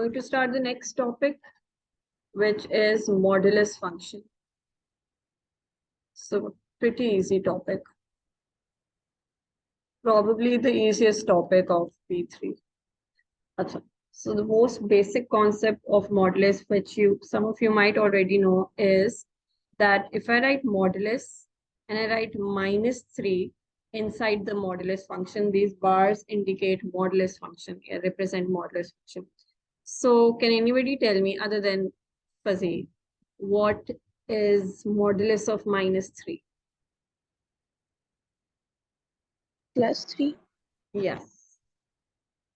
going to start the next topic, which is modulus function. So pretty easy topic. Probably the easiest topic of P3. Achha. So the most basic concept of modulus, which some of you might already know, is that if I write modulus and I write -3 inside the modulus function, these bars indicate modulus function, represent modulus function. So can anybody tell me, other than Fuzzy, what is modulus of -3? +3. Yes.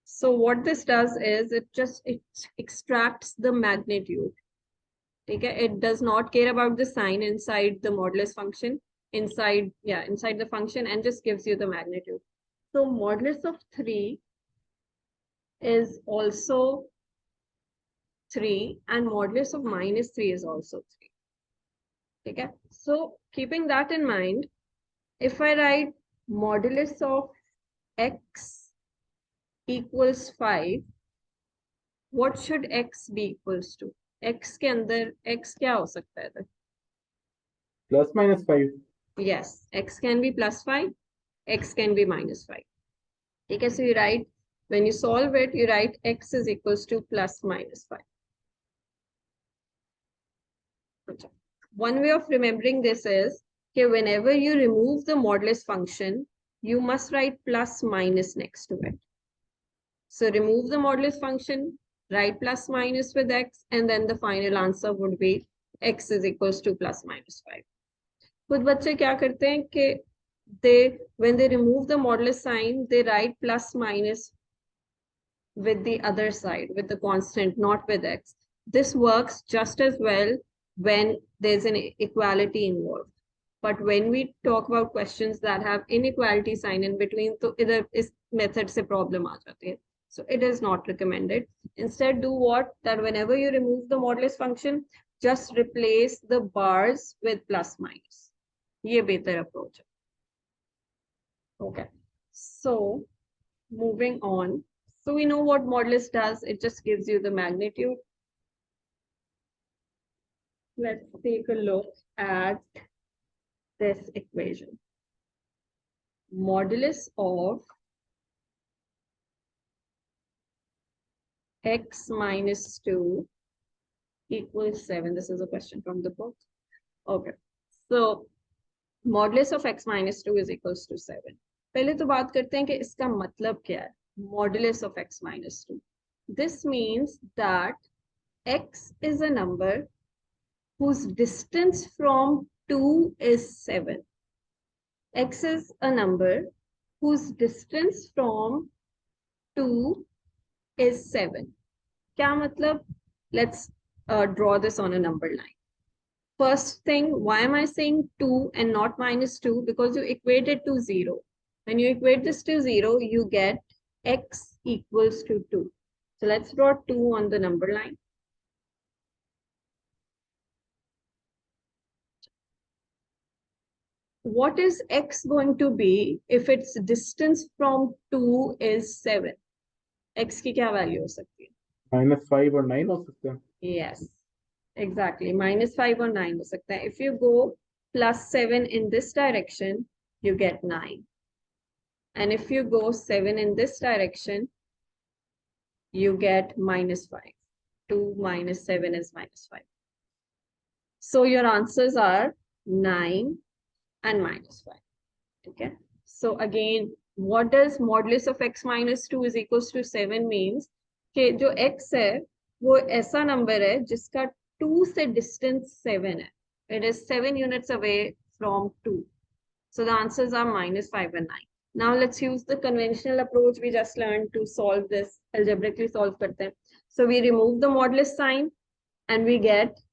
So what this does is it extracts the magnitude. Okay? It does not care about the sign inside the modulus function, inside the function, and just gives you the magnitude. So modulus of 3 is also 3 and modulus of -3 is also 3. Okay? So keeping that in mind, if I write modulus of x equals 5, what should x be equals to? x के अंदर x क्या हो सकता है? +-5. Yes, x can be +5, x can be -5. Okay, so you write, when you solve it, you write x is equals to +-5. One way of remembering this is that whenever you remove the modulus function, you must write plus minus next to it. So remove the modulus function, write plus minus with x, and then the final answer would be x is equals to +-5. कुछ बच्चे क्या करते हैं कि when they remove the modulus sign, they write plus minus with the other side, with the constant, not with x. This works just as well when there's an equality involved. But when we talk about questions that have inequality sign in between, so either is method se problem aa jati hai. So it is not recommended. Instead, do what? That whenever you remove the modulus function, just replace the bars with plus minus. Ye better approach. Okay. So moving on. So we know what modulus does. It just gives you the magnitude. Let's take a look at this equation. Modulus of x minus 2 equals 7. This is a question from the book. Okay. So modulus of x minus 2 is equals to 7. पहले तो बात करते हैं कि इसका मतलब क्या है? Modulus of x minus 2. This means that x is a number whose distance from 2 is 7. X is a number whose distance from 2 is 7. क्या मतलब? Let's draw this on a number line. First thing, why am I saying 2 and not -2? Because you equate it to 0. When you equate this to 0, you get x equals to 2. So let's draw 2 on the number line. What is x going to be if its distance from 2 is 7? X की क्या value हो सकती है? -5 और 9 हो सकते हैं. Yes, exactly. -5 or 9 हो सकता है. If you go +7 in this direction, you get 9. And if you go 7 in this direction, you get -5. 2 minus 7 is -5. So your answers are 9 and -5. Okay. So again, what does modulus of x minus 2 is equals to 7 means? कि जो x है वो ऐसा number है जिसका 2 से distance 7 है. It is 7 units away from 2. So the answers are -5 and 9. Now let's use the conventional approach we just learned to solve this. Algebraically solve karte hain. So we remove the modulus sign and we get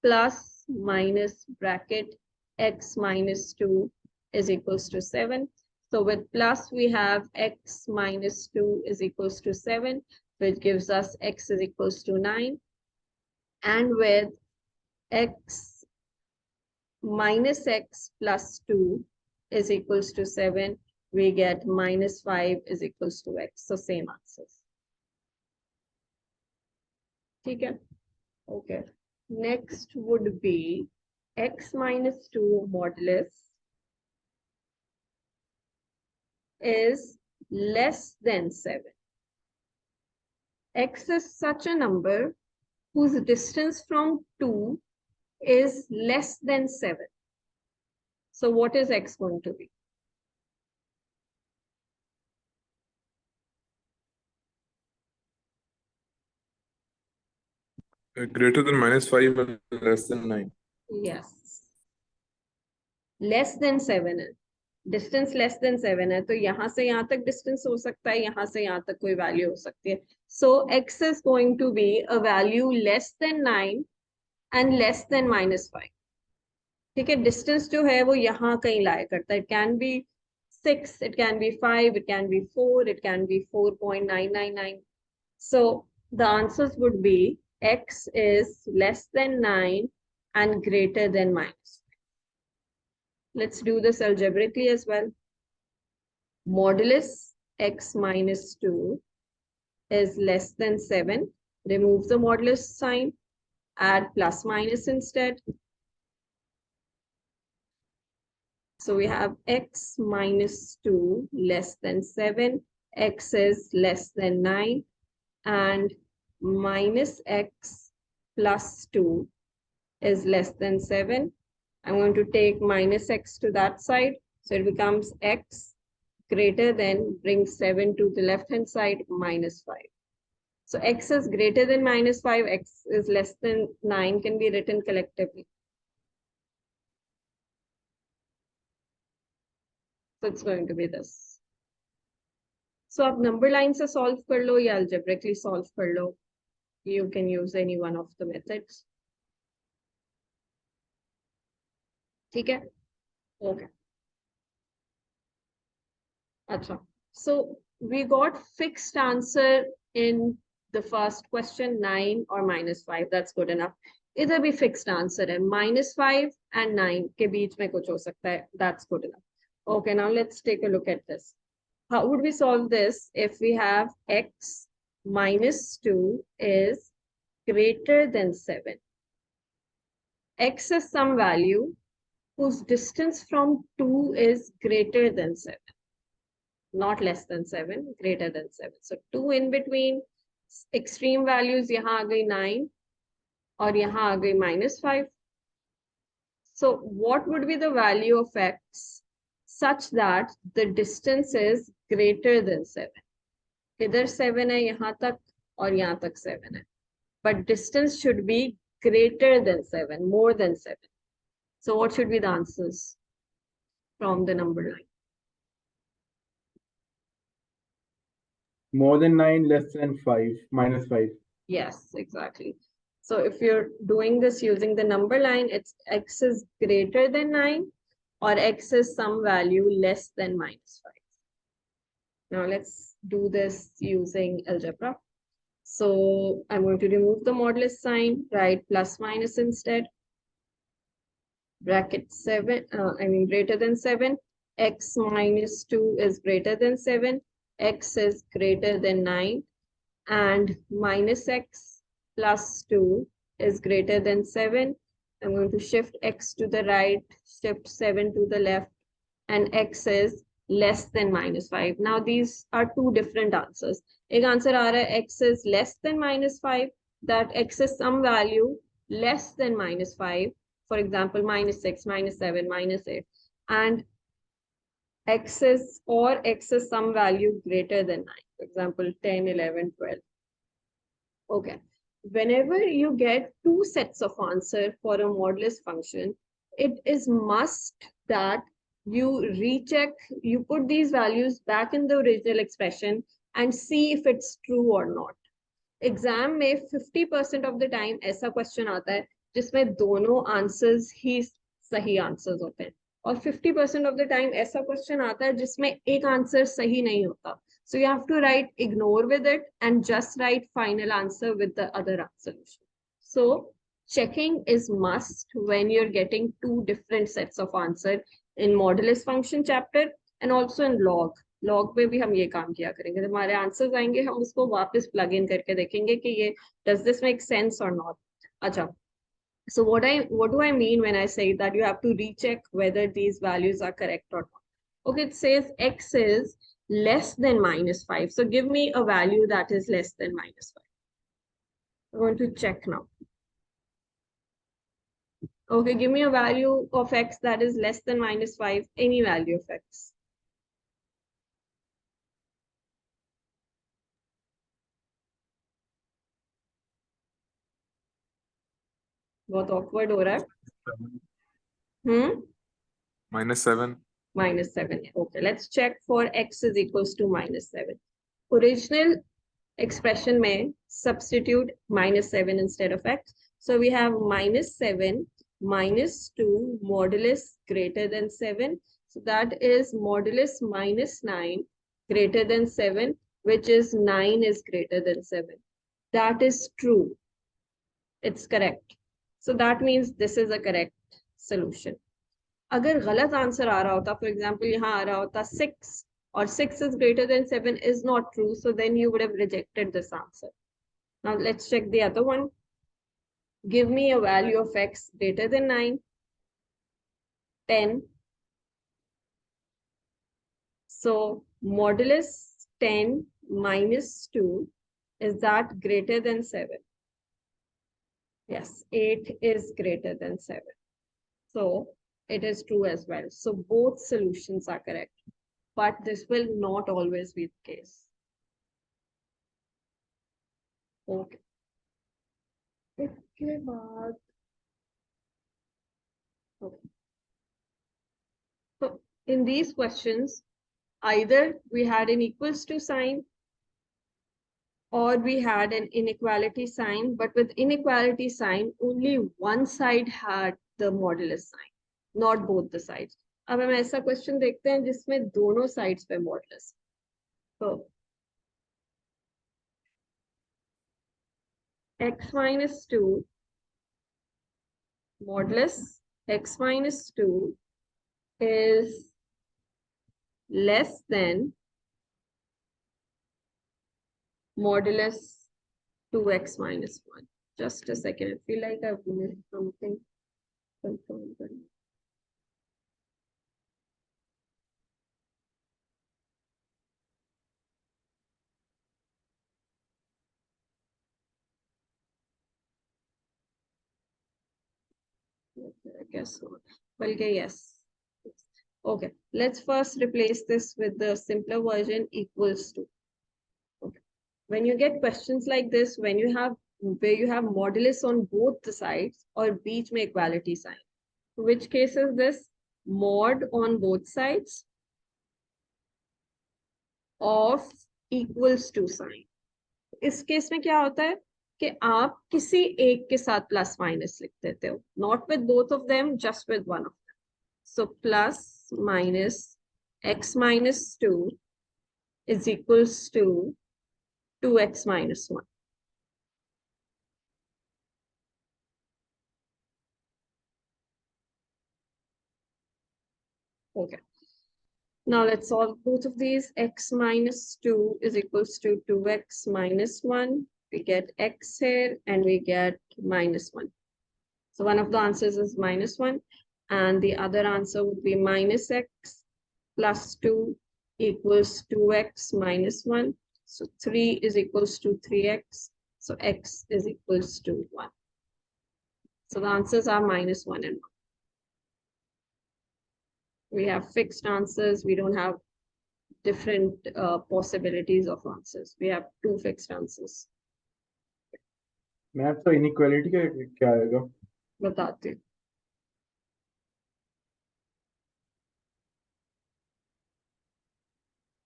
plus minus bracket x minus 2 is equals to 7. So with plus we have x minus 2 is equals to 7, which gives us x is equals to 9. And with x minus x plus 2 is equals to 7, we get -5 is equals to x. So same answers. ठीक है. Okay. Next would be x minus 2 modulus is less than 7. X is such a number whose distance from 2 is less than 7. So what is x going to be? Greater than -5 and less than 9. Yes. Less than 7 है. Distance less than 7 है, तो यहां से यहां तक distance हो सकता है, यहां से यहां तक कोई वैल्यू हो सकती है. So x is going to be a value less than 9 and less than -5. ठीक है. डिस्टेंस जो है वो यहाँ कहीं लाया करता है. It can be 6, it can be 5, it can be 4, it can be 4.999. So the answers would be x is less than 9 and greater than -5. Let's do this algebraically as well. Modulus x minus 2 is less than 7. Remove the modulus sign, add plus minus instead. So we have x minus 2 less than 7, x is less than 9, and minus x plus 2 is less than 7. I'm going to take minus x to that side. So it becomes x greater than, bring 7 to the left hand side, -5. So x is greater than -5, x is less than 9 can be written collectively. So it's going to be this. So आप number line से solve कर लो या algebraically solve कर लो. You can use any one of the methods. ठीक है? Okay. Acha. So we got fixed answer in the first question, 9 or -5. That's good enough. इधर भी fixed answer है, -5 and 9 के बीच में कुछ हो सकता है. That's good enough. Okay, now let's take a look at this. How would we solve this if we have x minus 2 is greater than 7? X is some value whose distance from 2 is greater than 7. Not less than 7, greater than 7. So 2 in between, extreme values यहाँ आ गई 9 और यहाँ आ गई -5. So what would be the value of x such that the distance is greater than 7? इधर 7 है यहाँ तक और यहाँ तक 7 है. But distance should be greater than 7, more than 7. So what should be the answers from the number line? More than 9, less than 5, -5. Yes, exactly. So if you're doing this using the number line, it's x is greater than 9 or x is some value less than -5. Now let's do this using algebra. So I'm going to remove the modulus sign, write plus minus instead. Bracket 7, greater than 7. X minus 2 is greater than 7. X is greater than 9. And minus x plus 2 is greater than 7. I'm going to shift x to the right, shift 7 to the left, and x is less than -5. Now these are two different answers. एक answer आ रहा है x is less than -5, that x is some value less than -5. For example, -6, -7, -8. And x is some value greater than 9. For example, 10, 11, 12. Okay. Whenever you get two sets of answer for a modulus function, it is must that you recheck, you put these values back in the original expression and see if it's true or not. Exam में 50% of the time ऐसा question आता है जिसमें दोनों answers ही सही answers होते हैं, और 50% of the time ऐसा question आता है जिसमें एक answer सही नहीं होता. So you have to write ignore with it and just write final answer with the other solution. So checking is must when you're getting two different sets of answer in modulus function chapter and also in log. Log में भी हम ये काम किया करेंगे, जब हमारे answers आएंगे हम उसको वापस प्लग इन करके देखेंगे कि ये डज दिस मेक सेंस और नॉट. अच्छा, so what do I mean when I say that you have to recheck whether these values are correct or not? Okay, it says x is less than -5. So give me a value that is less than -5. I'm going to check now. Okay, give me a value of x that is less than -5, any value of x. बहुत awkward हो रहा है. -7. -7. Okay, let's check for x is equals to -7. Original expression may substitute -7 instead of x. So we have -7 -2 modulus greater than 7. So that is modulus -9 greater than 7, which is 9 is greater than 7. That is true. It's correct. So that means this is a correct solution. अगर गलत answer आ रहा होता, for example यहाँ आ रहा होता 6 or 6 is greater than 7 is not true, so then you would have rejected this answer. Now let's check the other one. Give me a value of x greater than 9, 10. So modulus 10 minus 2, is that greater than 7? Yes, 8 is greater than 7. So it is true as well. So both solutions are correct, but this will not always be the case. Okay. इसके बाद okay. So in these questions, either we had an equals to sign or we had an inequality sign, but with inequality sign, only one side had the modulus sign, not both the sides. अब हम ऐसा question देखते हैं जिसमें दोनों sides पे modulus. तो x minus 2 modulus x minus 2 is less than modulus 2x minus 1. Just a second, I feel like I've missed something. I guess so. Okay, yes. Okay, let's first replace this with the simpler version equals to. Okay. When you get questions like this, when you have where you have modulus on both the sides or beach में equality sign. Which case is this? Mod on both sides of equals to sign. इस case में क्या होता है कि आप किसी एक के साथ प्लस माइनस लिख देते हो, not with both of them, just with one of them. So plus minus x minus 2 is equals to 2x minus 1. Okay. Now let's solve both of these. X minus 2 is equals to 2x minus 1. We get x here and we get minus 1. So one of the answers is minus 1 and the other answer would be minus x plus 2 equals 2x minus 1. So 3 is equals to 3x. So x is equals to 1. So the answers are minus 1 and 1. We have fixed answers. We don't have different possibilities of answers. We have two fixed answers. Math तो inequality का क्या आएगा? बताते हैं.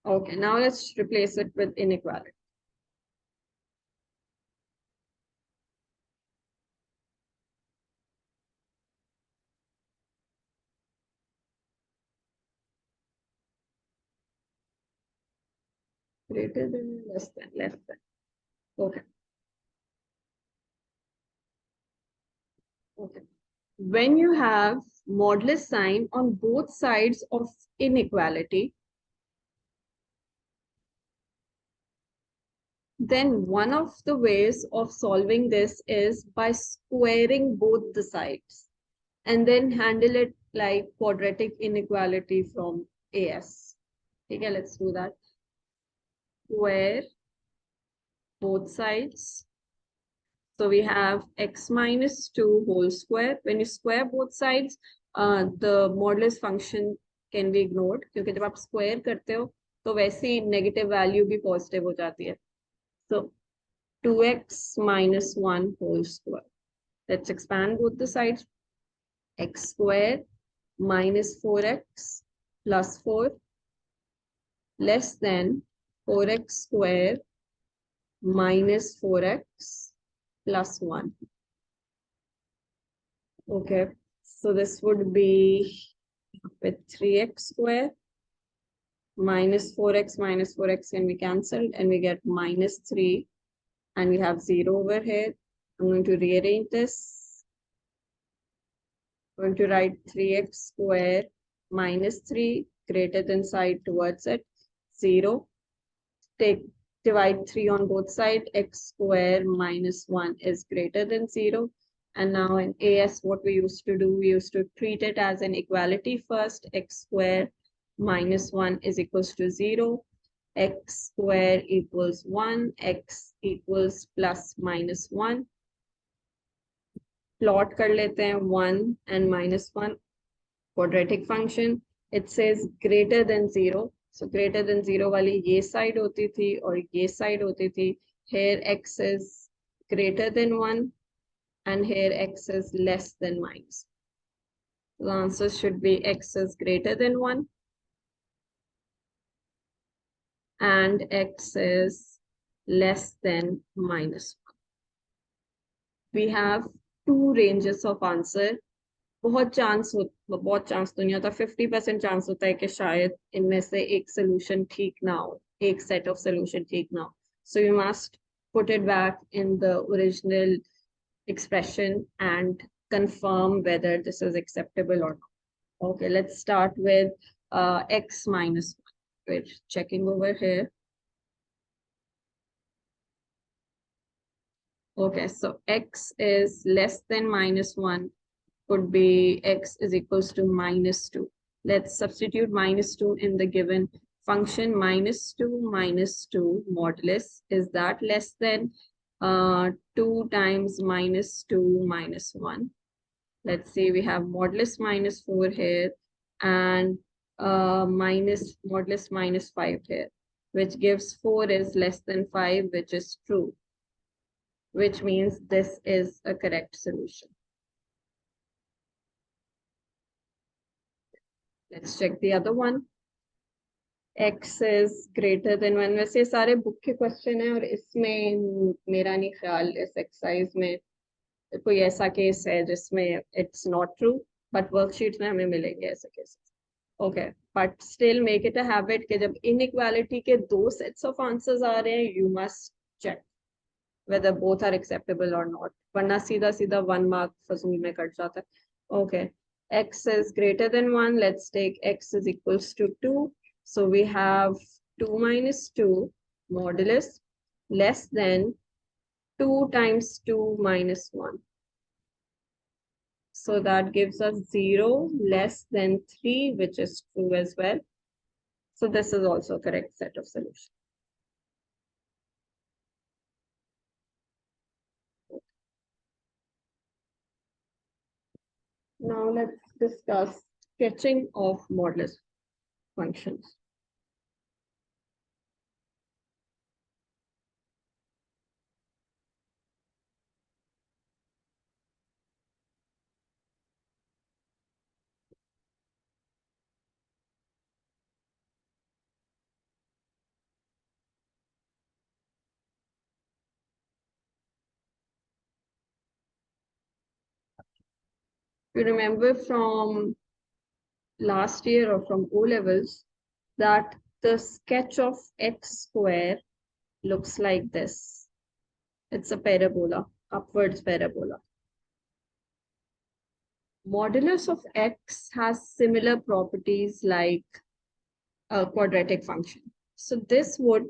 Okay, now let's replace it with inequality. Greater than, less than, less than. Okay. Okay. When you have modulus sign on both sides of inequality, then one of the ways of solving this is by squaring both the sides and then handle it like quadratic inequality from AS. Okay, let's do that. Square both sides. So we have x minus 2 whole square. When you square both sides, the modulus function can be ignored क्योंकि जब आप square करते हो तो वैसे ही negative value भी positive हो जाती है. So 2x minus 1 whole square. Let's expand both the sides. X square minus 4x plus 4 less than 4x square minus 4x plus 1. Okay, so this would be with 3x square minus 4x can be cancelled and we get minus 3 and we have 0 over here. I'm going to rearrange this. I'm going to write 3x square minus 3 greater than side towards it 0. Divide 3 on both sides. X square minus 1 is greater than 0. And now in AS, what we used to do, we used to treat it as an equality first. X square minus 1 is equals to 0. X square equals 1. X equals plus minus 1. Plot कर लेते हैं 1 and minus 1. Quadratic function. It says greater than 0. So greater than 0 वाली ये side होती थी और ये side होती थी. Here x is greater than 1 and here x is less than minus. The answer should be x is greater than 1 and x is less than minus 1. We have two ranges of answer. बहुत chance तो नहीं होता 50% chance होता है कि शायद इनमें से एक सोल्यूशन ठीक ना हो एक सेट ऑफ सोल्यूशन ठीक ना हो so you must put it back in the original expression and confirm whether this is acceptable or not. Okay, let's start with x minus 1. We're checking over here. Okay, so x is less than minus 1. Could be x is equals to minus 2. Let's substitute minus 2 in the given function. Minus 2 modulus. Is that less than 2 times minus 2 minus 1? Let's see, we have modulus minus 4 here and minus modulus minus 5 here, which gives 4 is less than 5, which is true, which means this is a correct solution. Let's check the other one. X is greater than 1. वैसे सारे book के question है और इसमें मेरा नहीं ख्याल इस एक्सरसाइज में कोई ऐसा केस है जिसमें it's not true, but worksheet में हमें मिलेंगे ऐसे cases. Okay, but still make it a habit कि जब inequality के दो sets of answers आ रहे हैं, you must check whether both are acceptable or not. वरना सीधा सीधा 1 mark फजूल में कट जाता है. Okay. X is greater than 1. Let's take x is equals to 2. So we have 2 minus 2 modulus less than 2 times 2 minus 1. So that gives us 0 less than 3, which is true as well. So this is also a correct set of solutions. Now let's discuss sketching of modulus functions. You remember from last year or from O levels that the sketch of x square looks like this. It's a parabola, upwards parabola. Modulus of x has similar properties like a quadratic function. So this would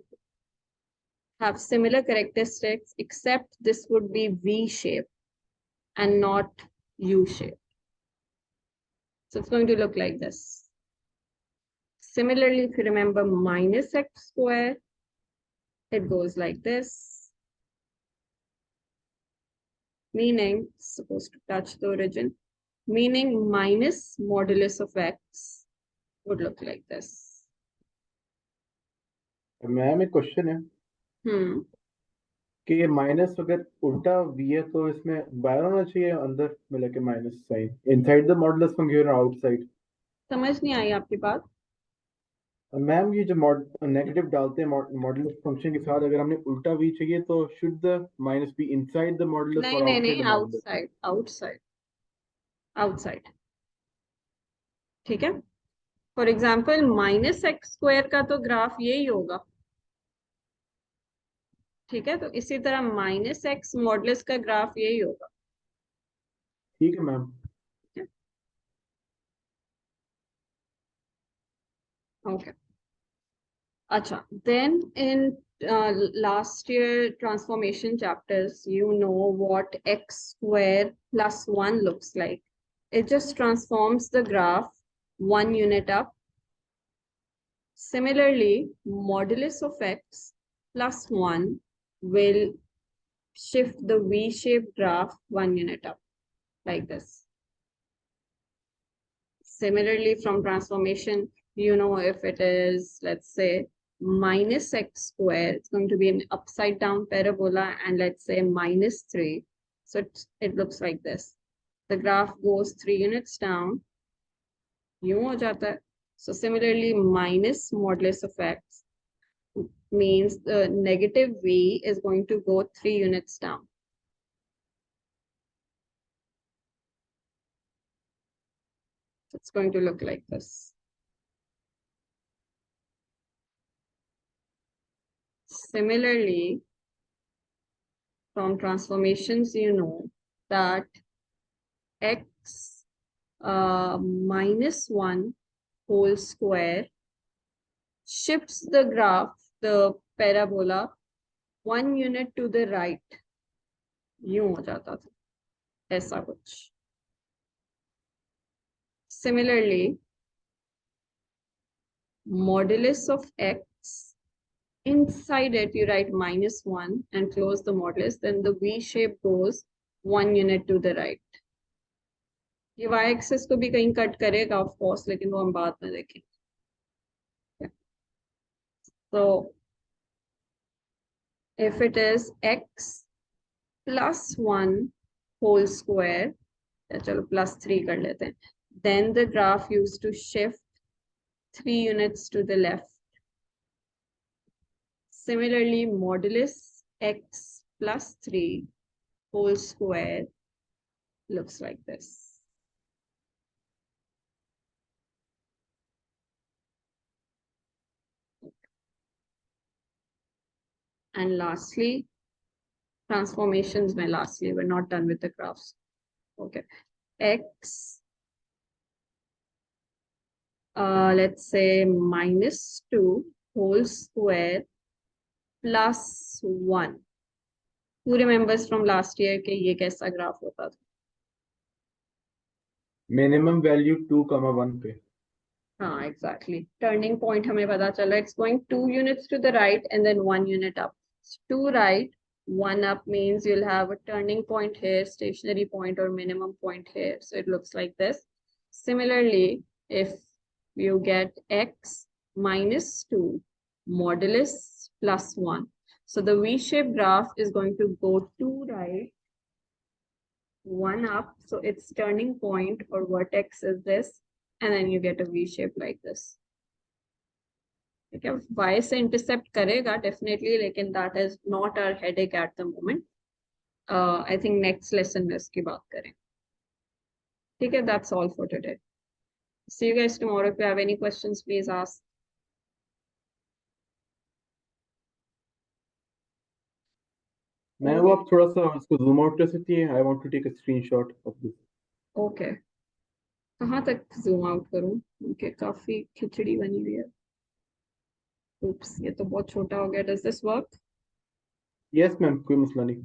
have similar characteristics, except this would be V shape and not U shape. So it's going to look like this. Similarly, if you remember minus x square, it goes like this, meaning it's supposed to touch the origin, meaning minus modulus of x would look like this. Ma'am एक question है कि ये minus अगर उल्टा v है तो इसमें बाहर होना चाहिए अंदर में लेके minus sign inside the modulus function और आउटसाइड समझ नहीं आई आपकी बात? मैम ये जो नेगेटिव डालते हैं मॉडुलस फंक्शन के साथ अगर हमने उल्टा v चाहिए तो should the minus be inside the modulus नहीं और नहीं आउटसाइड नहीं, the modulus? Outside outside outside, ठीक है। For example minus x square का तो ग्राफ यही होगा, ठीक है। तो इसी तरह माइनस एक्स मॉडुलस का ग्राफ यही होगा, ठीक है ma'am. okay. Acha, then in last year transformation chapters, you know what x square plus 1 looks like. It just transforms the graph 1 unit up. Similarly, modulus of x plus 1 will shift the V-shaped graph 1 unit up, like this. Similarly, from transformation, you know, if it is, let's say, minus x squared, it's going to be an upside down parabola, and let's say minus 3. So it looks like this. The graph goes 3 units down. यूं हो जाता है. So similarly, minus modulus of x means the negative v is going to go 3 units down. It's going to look like this. Similarly, from transformations, you know that x minus 1 whole square shifts the graph, the parabola, 1 unit to the right. यूं हो जाता था, ऐसा कुछ. Similarly, modulus of x, inside it you write minus 1 and close the modulus, then the V shape goes 1 unit to the right. ये y axis को भी कहीं कट करेगा of course, लेकिन वो हम बाद में देखेंगे. So if it is x plus 1 whole square, चलो plus 3 कर लेते हैं, then the graph used to shift 3 units to the left. Similarly, modulus x plus 3 whole square looks like this. And lastly, transformations mein lastly, we're not done with the graphs. Okay. X, let's say minus 2 whole square plus 1. Who remembers from last year कि ये कैसा graph होता था? Minimum value 2,1 पे. हाँ, exactly. Turning point हमें पता चला. It's going 2 units to the right and then 1 unit up. 2 right, 1 up means you'll have a turning point here, stationary point or minimum point here. So it looks like this. Similarly, if you get x minus 2 modulus plus 1. So the V-shaped graph is going to go 2 right, 1 up. So its turning point or vertex is this. And then you get a V shape like this. Okay, y से intercept करेगा definitely, लेकिन that is not our headache at the moment. I think next lesson में इसकी बात करें. ठीक है, that's all for today. See you guys tomorrow. If you have any questions, please ask. मैं वो आप थोड़ा सा इसको जूम आउट कर सकती हैं? I want to take a screenshot of this. Okay. कहाँ तक zoom out करूँ? Okay, काफी खिचड़ी बनी हुई है. Oops, ये तो बहुत छोटा हो गया. Does this work? Yes ma'am, कोई मसला नहीं।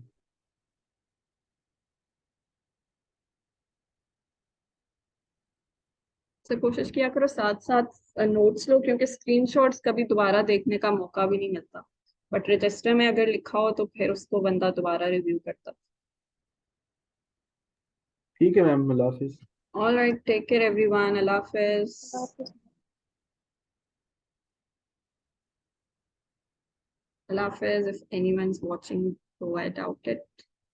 तो कोशिश किया करो साथ साथ नोट्स लो, क्योंकि स्क्रीनशॉट्स कभी दोबारा देखने का मौका भी नहीं मिलता, बट रजिस्टर में अगर लिखा हो तो फिर उसको बंदा दोबारा रिव्यू करता। ठीक है मैम, अल्लाह हाफिज। All right, take care everyone, अल्लाह हाफिज। Allah Hafiz, if anyone's watching, so I doubt it.